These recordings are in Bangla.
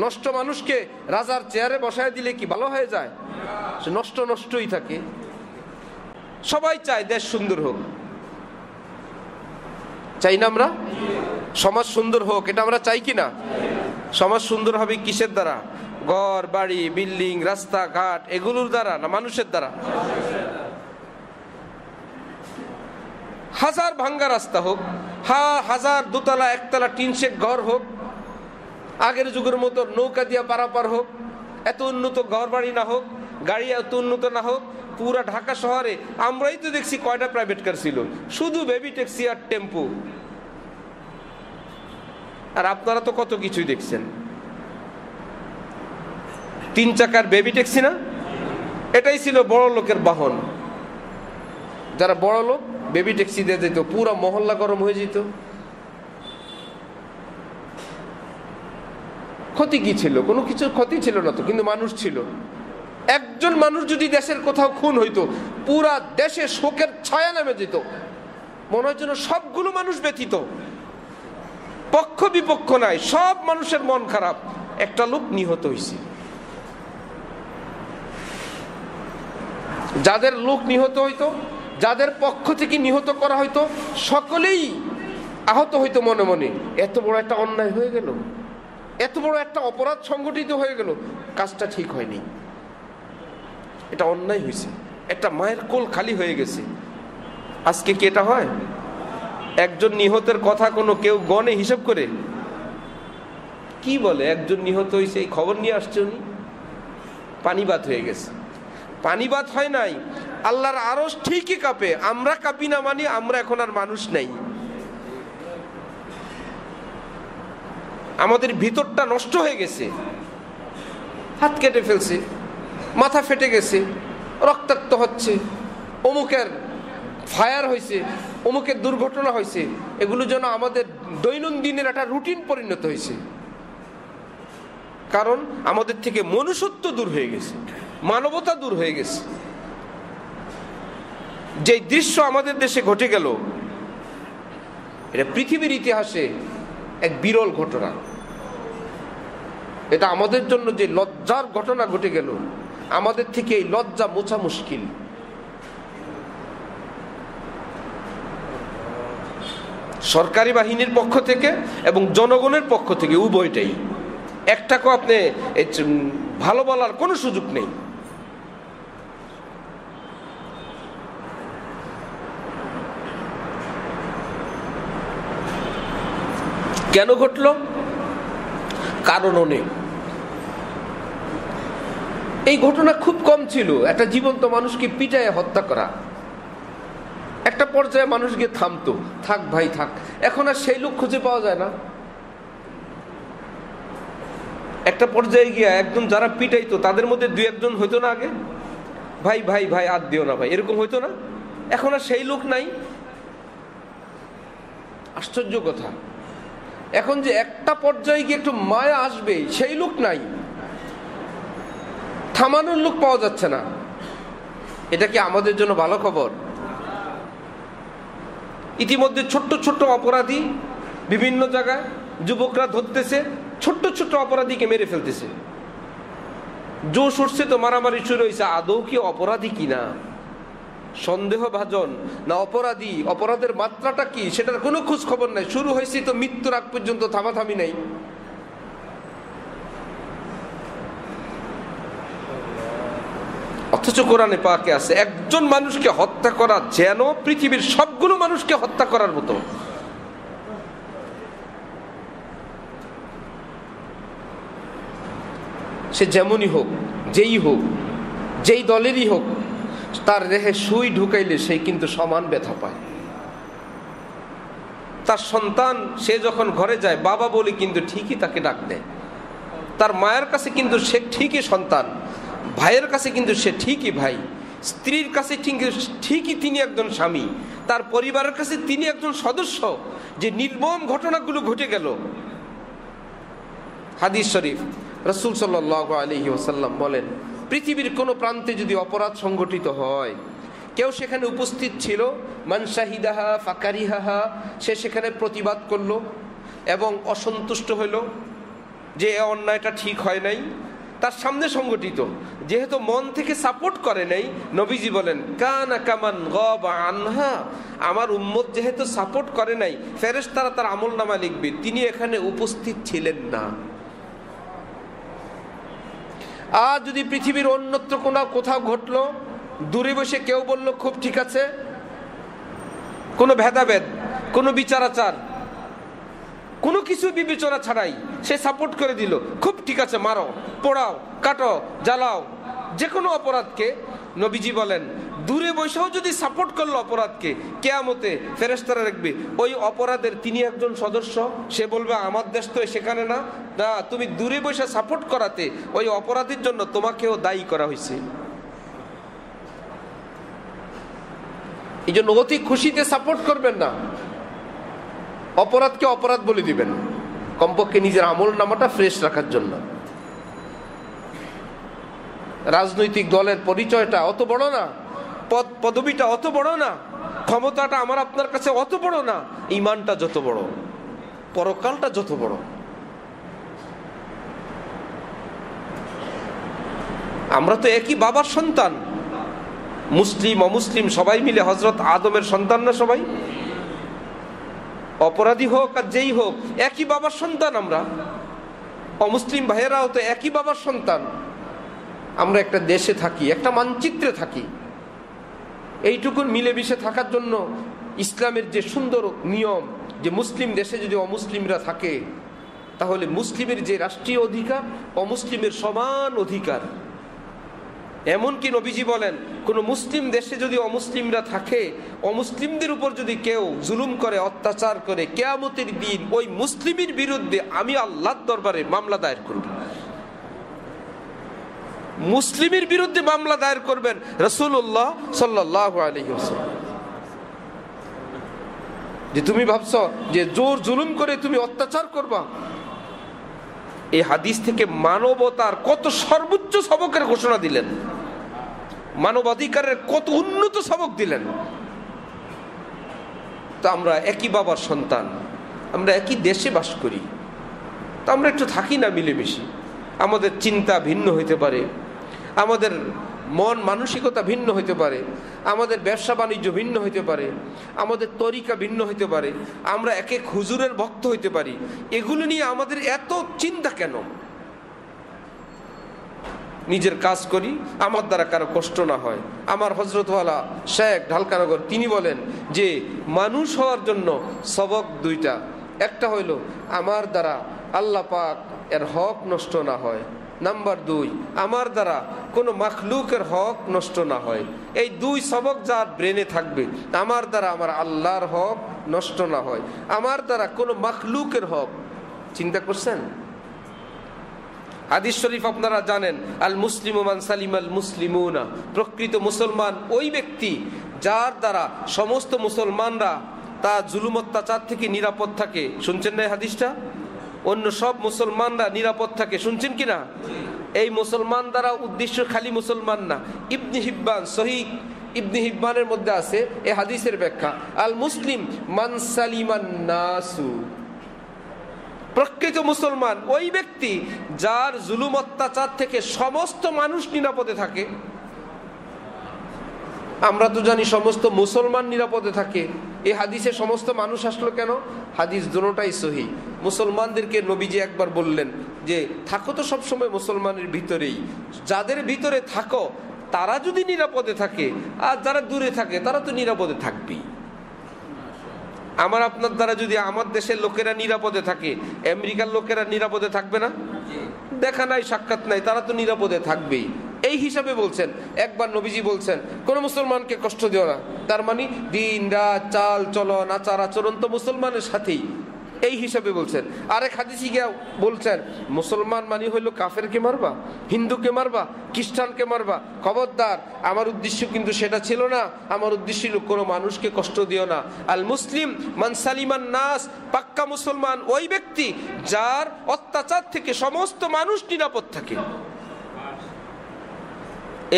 নষ্ট মানুষকে রাজার চেয়ারে বসায় দিলে কি ভালো হয়ে যায়? সে নষ্টই থাকে। সবাই চায় দেশ সুন্দর হোক, চাই না আমরা? সমাজ সুন্দর হোক, এটা আমরা চাই কি না? সমাজ সুন্দর হবে কিসের দ্বারা? ঘর বাড়ি, বিল্ডিং, রাস্তাঘাট, এগুলোর দ্বারা না মানুষের দ্বারা? হাজার ভাঙ্গা রাস্তা হোক, হাজার দোতলা একতলা টিন শেড ঘর হোক, আগের যুগের মতো নৌকা দিয়া পারাপার হোক, এত উন্নত ঘর বাড়ি না হোক, গাড়ি এত উন্নত না হোক, পুরা ঢাকা শহরে আমরাই তো দেখছি কয়টা প্রাইভেট কার ছিল, শুধু বেবি ট্যাক্সি আর টেম্পু। আর আপনারা তো কত কিছুই দেখছেন। 3 চাকার বেবি ট্যাক্সি না, এটাই ছিল বড় লোকের বাহন। যারা বড় লোক বেবি ট্যাক্সি দিয়ে যেত, পুরা মহল্লা গরম হয়ে যেত। ক্ষতি কি ছিল? কোনো কিছুর ক্ষতি ছিল না তো, কিন্তু মানুষ ছিল। একজন মানুষ যদি দেশের কোথাও খুন হইতো, পুরা দেশে শোকের ছায়া নেমে যেত, মনে হয় যেন সবগুলো মানুষ ব্যথিত, পক্ষ বিপক্ষ নাই, সব মানুষের মন খারাপ, একটা লোক নিহত হয়েছে। যাদের লোক নিহত হইতো, যাদের পক্ষ থেকে নিহত করা হইতো, সকলেই আহত হইতো মনে মনে, এত বড় একটা অন্যায় হয়ে গেল, এত বড় একটা অপরাধ সংগঠিত হয়ে গেল, কাজটা ঠিক হয়নি, এটা অন্যায় হয়েছে, একটা মায়ের কোল খালি হয়ে গেছে। আজকে কি এটা হয়? একজন নিহতের কথা কোনো কেউ গণে হিসাব করে? কি বলে একজন নিহত হয়েছে, এই খবর নিয়ে আসছে উনি, পানিবাত হয়ে গেছে। পানিবাত হয় নাই, আল্লাহর আরশ ঠিকই কাঁপে, আমরা কাঁপি না, মানে আমরা এখন আর মানুষ নাই। আমাদের ভিতরটা নষ্ট হয়ে গেছে, হাত কেটে ফেলছে, মাথা ফেটে গেছে, রক্তাক্ত হচ্ছে, অমুকের ফায়ার হয়েছে, অমুকের দুর্ঘটনা হয়েছে, এগুলো যেন আমাদের দৈনন্দিনের একটা রুটিন পরিণত হয়েছে। কারণ আমাদের থেকে মনুষ্যত্ব দূর হয়ে গেছে, মানবতা দূর হয়ে গেছে। যে দৃশ্য আমাদের দেশে ঘটে গেল, এটা পৃথিবীর ইতিহাসে এক বিরল ঘটনা। এটা আমাদের জন্য যে লজ্জার ঘটনা ঘটে গেল, আমাদের থেকে এই লজ্জা মোছা মুশকিল। সরকারি বাহিনীর পক্ষ থেকে এবং জনগণের পক্ষ থেকে, উভয়টাই। একটাকেও আপনি ভালো বলার কোনো সুযোগ নেই। কেন ঘটল? কারণ অনেক। এই ঘটনা খুব কম ছিল, একটা জীবন্ত মানুষকে পিটায় হত্যা করা। একটা পর্যায়ে মানুষ গিয়ে থামতো, থাক ভাই থাক। এখন আর সেই লোক খুঁজে পাওয়া যায় না। একটা পর্যায়ে গিয়া একদম যারা পিটাইতো তাদের মধ্যে 2-1 হইতো না আগে, ভাই ভাই ভাই আর দিও না ভাই, এরকম হইতো না? এখন আর সেই লোক নাই। আশ্চর্য কথা, এখন যে একটা পর্যায়ে গিয়ে একটু মায়া আসবে, সেই লোক নাই, থামানোর লোক পাওয়া যাচ্ছে না। এটা কি আমাদের জন্য ভালো খবর? ইতিমধ্যে ছোট্ট ছোট্ট অপরাধী বিভিন্ন জায়গায় যুবকরা ধরতেছে, ছোট্ট ছোট্ট অপরাধীকে মেরে ফেলতেছে। জোশ উঠছে তো, মারামারি শুরু হয়েছে। আদৌ কি অপরাধী কিনা সন্দেহভাজন না অপরাধী, অপরাধের মাত্রাটা কি সেটার কোনো খোঁজ খবর নাই। শুরু হয়েছে তো মৃত্যুর আগ পর্যন্ত থামাথামি নাই। অথচ কোরআনে পাকে আছে একজন মানুষকে হত্যা করা যেন পৃথিবীর সবগুলো মানুষকে হত্যা করার মতো। সে যেমনই হোক, যেই হোক, যেই দলেরই হোক, তার দেহে সুই ঢুকাইলে সে কিন্তু সমান ব্যথা পায়। তার সন্তান সে যখন ঘরে যায় বাবা বলে কিন্তু ঠিকই তাকে ডাক দেয়। তার মায়ের কাছে কিন্তু সে ঠিকই সন্তান, ভাইয়ের কাছে কিন্তু সে ঠিকই ভাই, স্ত্রীর কাছে ঠিকই তিনি একজন স্বামী, তার পরিবারের কাছে তিনি একজন সদস্য। যে নির্মম ঘটনাগুলো ঘটে গেল, হাদিস শরীফ রাসূল সাল্লাল্লাহু আলাইহি ওয়াসাল্লাম বলেন, পৃথিবীর কোনো প্রান্তে যদি অপরাধ সংগঠিত হয়, কেউ সেখানে উপস্থিত ছিল, মান শাহিদাহা ফাকারিহাহা, সে সেখানে প্রতিবাদ করলো এবং অসন্তুষ্ট হইল, যে এ অন্যায়টা ঠিক হয় নাই, তার সামনে সংগঠিত, যেহেতু মন থেকে সাপোর্ট করে নাই, নবীজি বলেন কানা কামান গাবা আনহা, আমার উম্মত যেহেতু সাপোর্ট করে নাই, ফেরেশতারা তার আমলনামা লিখবে তিনি এখানে উপস্থিত ছিলেন না। আর যদি পৃথিবীর অন্যত্র কোথাও ঘটলো, দূরে বসে কেউ বলল খুব ঠিক আছে, কোনো ভেদাভেদ, কোনো বিচার আচার, কোনো কিছু বিবেচনা ছাড়াই সে সাপোর্ট করে দিল, খুব ঠিক আছে, মারো, পোড়াও, কাটো, জ্বালাও, যে কোনো অপরাধকে, নবীজি বলেন দূরে বসেও যদি সাপোর্ট করলো অপরাধকে, কিয়ামতে ফেরেশতারা রাখবে ওই অপরাধের তিনি একজন সদস্য, সে বলবে আমার দেশ তো সেখানে না, না তুমি দূরে বসে সাপোর্ট করাতে ওই অপরাধের জন্য তোমাকেও দায়ী করা হয়েছে। এই জন্য অতি খুশিতে সাপোর্ট করবেন না, অপরাধকে অপরাধ বলে দিবেন, কমপক্ষে নিজের আমল নামাটা ফ্রেশ রাখার জন্য। রাজনৈতিক দলের পরিচয়টা অত বড় না, পদ পদবিটা অত বড় না, ক্ষমতাটা আমার আপনার কাছে অত বড় না, ঈমানটা যত বড়, পরকালটা যত বড়। আমরা তো একই বাবার সন্তান, মুসলিম অমুসলিম সবাই মিলে হযরত আদমের সন্তান না সবাই? অপরাধী হোক আর যেই হোক একই বাবার সন্তান আমরা। অমুসলিম ভাইয়েরাও তো একই বাবার সন্তান। আমরা একটা দেশে থাকি, একটা মানচিত্রে থাকি। এইটুকুন মিলেমিশে থাকার জন্য ইসলামের যে সুন্দর নিয়ম, যে মুসলিম দেশে যদি অমুসলিমরা থাকে তাহলে মুসলিমের যে রাষ্ট্রীয় অধিকার অমুসলিমের সমান অধিকার। এমনকি নবীজি বলেন কোন মুসলিম দেশে যদি অমুসলিমরা থাকে, অমুসলিমদের উপর যদি কেউ জুলুম করে, অত্যাচার করে, কিয়ামতের দিন ওই মুসলিমের বিরুদ্ধে আমি আল্লাহর দরবারে মামলা দায়ের করব। মুসলিমের বিরুদ্ধে মামলা দায়ের করবেন রাসূলুল্লাহ সাল্লাল্লাহু আলাইহি ওয়াসাল্লাম। যে তুমি ভাবছো যে জোর জুলুম করে তুমি অত্যাচার করবা, এই হাদিস থেকে মানবতার কত সর্বোচ্চ সবকের ঘোষণা দিলেন, মানবাধিকারের কত উন্নত সবক দিলেন। তো আমরা একই বাবার সন্তান, আমরা একই দেশে বাস করি, তো আমরা একটু থাকি না মিলেমিশে। আমাদের চিন্তা ভিন্ন হইতে পারে, আমাদের মন মানসিকতা ভিন্ন হইতে পারে, আমাদের ব্যবসা বাণিজ্য ভিন্ন হইতে পারে, আমাদের তরিকা ভিন্ন হইতে পারে, আমরা এক এক হুজুরের ভক্ত হইতে পারি। এগুলো নিয়ে আমাদের এত চিন্তা কেন? নিজের কাজ করি, আমার দ্বারা কারো কষ্ট না হয়। আমার হজরতওয়ালা শেখ ঢালকানগর তিনি বলেন যে মানুষ হওয়ার জন্য সবক দুইটা, একটা হইল আমার দ্বারা আল্লাহ পাক এর হক নষ্ট না হয়, নাম্বার দুই আমার দ্বারা কোনো মাখলুকের হক নষ্ট না হয়। এই দুই সবক যার ব্রেনে থাকবে, আমার দ্বারা আমার আল্লাহর হক নষ্ট না হয়, আমার দ্বারা কোনো মাখলুকের হক। চিন্তা করছেন? হাদিস শরীফ আপনারা জানেন, আল মুসলিমু মান সালিমাল মুসলিমুনা, প্রকৃত মুসলমান ওই ব্যক্তি যার দ্বারা সমস্ত মুসলমানরা তার জুলুম অত্যাচার থেকে নিরাপদ থাকে। শুনছেন না এই হাদিসটা? অন্য সব মুসলমানরা নিরাপদ থাকে, শুনছেন কিনা? এই মুসলমান দ্বারা উদ্দেশ্য খালি মুসলমান না। ইবনে হিব্বান, সহিহ ইবনে হিব্বানের মধ্যে আছে এই হাদিসের ব্যাখ্যা, আল মুসলিম মান সালিমান নাসু, প্রকৃত মুসলমান ওই ব্যক্তি যার জুলুম অত্যাচার থেকে সমস্ত মানুষ নিরাপদে থাকে। আমরা তো জানি সমস্ত মুসলমান নিরাপদে থাকে। এই হাদিসে সমস্ত মানুষ আসলো কেন? হাদিস দুটোটাই সহিহ। মুসলমানদেরকে নবীজি একবার বললেন যে থাকো তো সবসময় মুসলমানের ভিতরেই, যাদের ভিতরে থাকো তারা যদি নিরাপদে থাকে, আর যারা দূরে থাকে তারা তো নিরাপদে থাকবেই। আমার আপনার দ্বারা যদি আমার দেশের লোকেরা নিরাপদে থাকে, আমেরিকার লোকেরা নিরাপদে থাকবে না? দেখা নাই, সাক্ষাৎ নাই, তারা তো নিরাপদে থাকবেই। এই হিসাবে বলছেন। একবার নবীজি বলছেন কোন মুসলমানকে কষ্ট দিও না, তার মানে দিন রাত চাল চলন আচার আচরণ তো মুসলমানের সাথেই, এই হিসাবে বলছেন। আরেক হাদিসে গিয়ে বলছেন মুসলমান মানে হইলো কাফেরকে মারবা, হিন্দুকে মারবা, খ্রিস্টানকে মারবা, খবরদার। আমার উদ্দেশ্য কিন্তু সেটা ছিল না, আমার উদ্দেশ্য ছিল কোনো মানুষকে কষ্ট দিও না। আল মুসলিম মান সালিমান নাস, পাক্কা মুসলমান ওই ব্যক্তি যার অত্যাচার থেকে সমস্ত মানুষ নিরাপদ থাকে।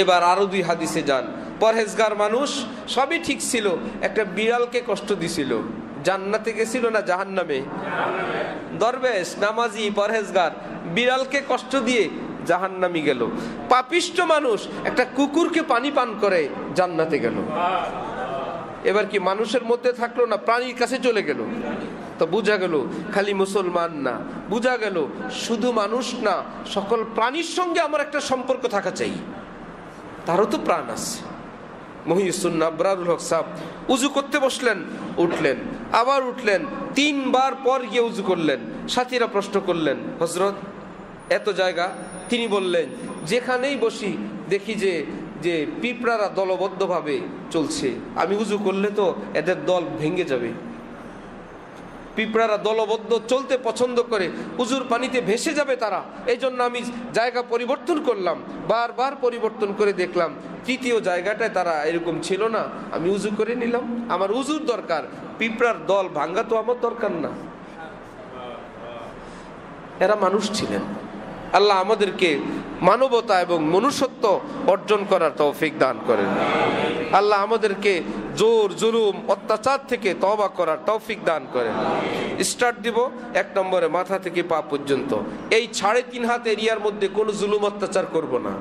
এবার আরো দুই হাদিসে যান। পরহেজগার মানুষ, সবই ঠিক ছিল, একটা বিড়ালকে কষ্ট দিছিল, জান্নাতে গেছিল না জাহান্নামে? দরবেশ নামাজি পরহেজগার বিড়ালকে কষ্ট দিয়ে জাহান্নামে গেল। পাপিষ্ট মানুষ একটা কুকুরকে পানি পান করে জান্নাতে গেল। এবার কি মানুষের মধ্যে থাকলো না, প্রাণীর কাছে চলে গেল। তো বোঝা গেল খালি মুসলমান না, বোঝা গেল শুধু মানুষ না, সকল প্রাণীর সঙ্গে আমার একটা সম্পর্ক থাকা চাই, তারও তো প্রাণ আছে। মহিউসুন্নাহ আবরারুল হক সাহেব উজু করতে বসলেন, উঠলেন, আবার উঠলেন, 3 বার পর গিয়ে উজু করলেন। সাথীরা প্রশ্ন করলেন, হযরত এত জায়গা? তিনি বললেন, যেখানেই বসি দেখি যে পিঁপড়ারা দলবদ্ধভাবে চলছে, আমি উজু করলে তো এদের দল ভেঙে যাবে। পিঁপড়ারা দলবদ্ধ চলতে পছন্দ করে, উজুর পানিতে ভেসে যাবে তারা, এই জন্য আমি জায়গা পরিবর্তন করলাম। বারবার পরিবর্তন করে দেখলাম 3য় জায়গাটায় তারা এরকম ছিল না, আমি উজু করে নিলাম। আমার উজুর দরকার, পিঁপড়ার দল ভাঙ্গা তো আমার দরকার না। এরা মানুষ ছিলেন। আল্লাহ আমাদেরকে মানবতা এবং মনুষ্যত্ব অর্জন করার তৌফিক দান করেন। আল্লাহ আমাদেরকে জোর জুলুম অত্যাচার থেকে তওবা করার তৌফিক দান করেন। স্টার্ট দিব 1 নম্বরে, মাথা থেকে পা পর্যন্ত এই 3.5 হাত এরিয়ার মধ্যে কোনো জুলুম অত্যাচার করব না।